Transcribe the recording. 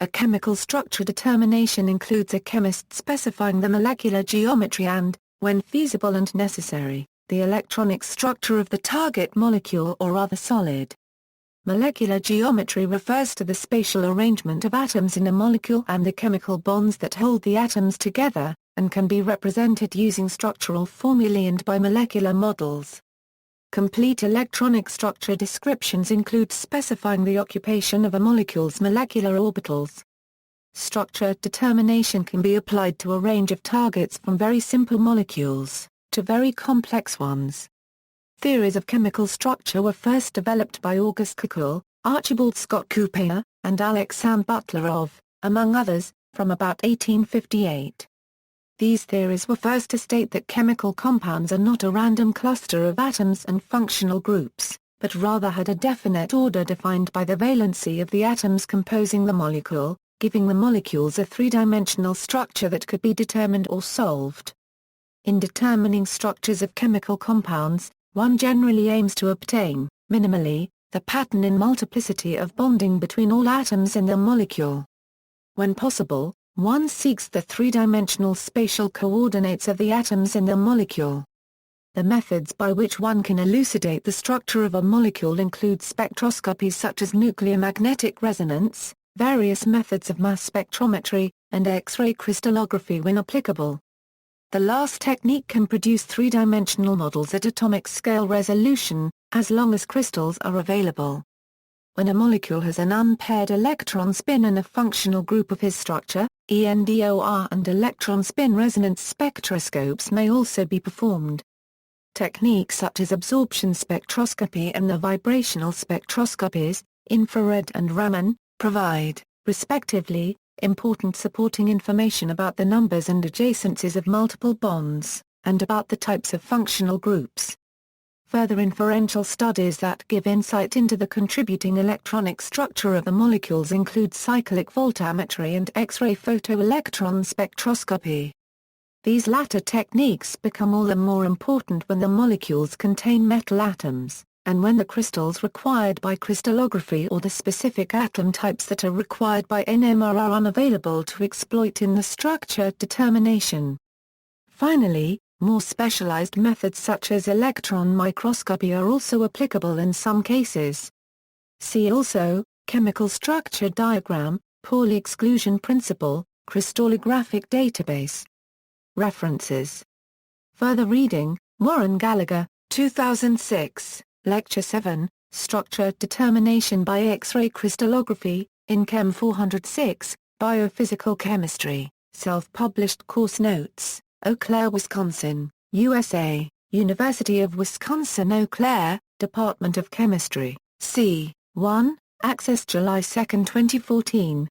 A chemical structure determination includes a chemist specifying the molecular geometry and, when feasible and necessary, the electronic structure of the target molecule or other solid. Molecular geometry refers to the spatial arrangement of atoms in a molecule and the chemical bonds that hold the atoms together, and can be represented using structural formulae and by molecular models. Complete electronic structure descriptions include specifying the occupation of a molecule's molecular orbitals. Structure determination can be applied to a range of targets from very simple molecules to very complex ones. Theories of chemical structure were first developed by August Kekule, Archibald Scott Couper, and Aleksandr Butlerov, among others, from about 1858. These theories were first to state that chemical compounds are not a random cluster of atoms and functional groups, but rather had a definite order defined by the valency of the atoms composing the molecule, giving the molecules a three-dimensional structure that could be determined or solved. In determining structures of chemical compounds, one generally aims to obtain, minimally, the pattern in multiplicity of bonding between all atoms in the molecule. When possible, one seeks the three-dimensional spatial coordinates of the atoms in the molecule. The methods by which one can elucidate the structure of a molecule include spectroscopy such as nuclear magnetic resonance, various methods of mass spectrometry, and X-ray crystallography when applicable. The last technique can produce three-dimensional models at atomic scale resolution, as long as crystals are available. When a molecule has an unpaired electron spin and a functional group of his structure, ENDOR and electron spin resonance spectroscopes may also be performed. Techniques such as absorption spectroscopy and the vibrational spectroscopies, infrared and Raman, provide, respectively, important supporting information about the numbers and adjacencies of multiple bonds, and about the types of functional groups. Further inferential studies that give insight into the contributing electronic structure of the molecules include cyclic voltammetry and X-ray photoelectron spectroscopy. These latter techniques become all the more important when the molecules contain metal atoms, and when the crystals required by crystallography or the specific atom types that are required by NMR are unavailable to exploit in the structure determination. Finally, more specialized methods such as electron microscopy are also applicable in some cases. See also, chemical structure diagram, Pauli exclusion principle, crystallographic database. References. Further reading, Warren Gallagher, 2006, Lecture 7, Structure Determination by X-ray Crystallography, in Chem 406, Biophysical Chemistry, Self-Published Course Notes, Eau Claire, Wisconsin, USA, University of Wisconsin-Eau Claire, Department of Chemistry, C. 1, Access July 2, 2014.